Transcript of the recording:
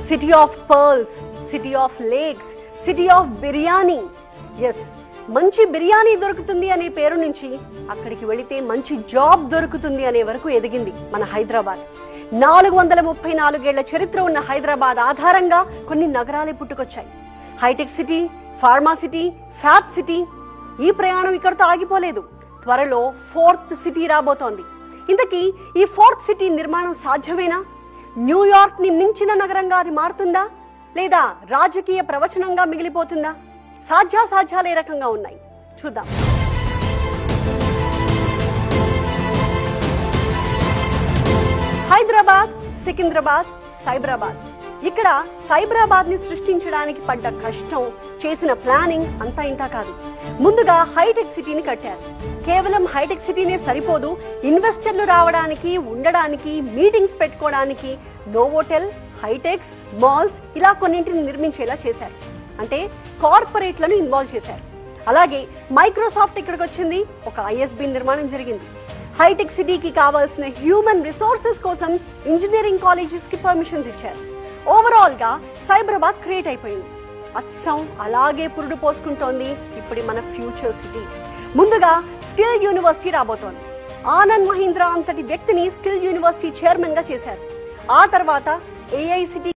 City of pearls, city of lakes, city of biryani. Yes, మంచి బిర్యానీ దొరుకుతుంది అనే పేరు నుంచి అక్కడికి వెళితే మంచి జాబ్ దొరుకుతుంది అనే వరకు ఎదిగింది మన హైదరాబాద్. 434 ఏళ్ల చరిత్ర ఉన్న హైదరాబాద్ ఆధారంగా కొన్ని నగరాలే పుట్టుకొచ్చాయి. Hitech city, pharma city, fab city. ఈ ప్రయాణం ఇక్కడితో ఆగిపోలేదు. త్వరలో 4th సిటీ రాబోతోంది. ఇంతకీ ఈ 4th సిటీ నిర్మాణం సాధ్యమేనా? న్యూయార్క్ ని మించిన నగరంగా అది మారుతుందా, లేదా రాజకీయ ప్రవచనంగా మిగిలిపోతుందా? సాధ్యాసాధ్యాలు ఏ రకంగా ఉన్నాయి చూద్దాం. హైదరాబాద్, సికింద్రాబాద్, సైబరాబాద్. ఇక్కడ సైబరాబాద్ ని సృష్టించడానికి పడ్డ కష్టం, చేసిన ప్లానింగ్ అంతా ఇంతా కాదు. ముందుగా హైటెక్ సిటీని కట్టారు. కేవలం హైటెక్ సిటీనే సరిపోదు, ఇన్వెస్టర్లు రావడానికి, ఉండడానికి, మీటింగ్స్ పెట్టుకోవడానికి నోవోటెల్, హైటెక్స్, మాల్స్ ఇలా కొన్నింటిని నిర్మించేలా చేశారు. అంటే కార్పొరేట్లను ఇన్వాల్వ్ చేశారు. అలాగే మైక్రోసాఫ్ట్ ఇక్కడికి వచ్చింది. ఒక ఐఎస్బి నిర్మాణం జరిగింది. హైటెక్ సిటీకి కావాల్సిన హ్యూమన్ రిసోర్సెస్ కోసం ఇంజనీరింగ్ కాలేజెస్ కి పర్మిషన్స్ ఇచ్చారు. ఓవరాల్ గా సైబరాబాద్ క్రియేట్ అయిపోయింది. అచ్చం అలాగే పురుడు పోసుకుంటోంది ఇప్పుడు మన ఫ్యూచర్ సిటీ. ముందుగా స్కిల్ యూనివర్సిటీ రాబోతోంది. ఆనంద్ మహీంద్రా అంతటి వ్యక్తిని స్కిల్ యూనివర్సిటీ చైర్మన్ గా చేశారు. ఆ తర్వాత ఏఐసిటి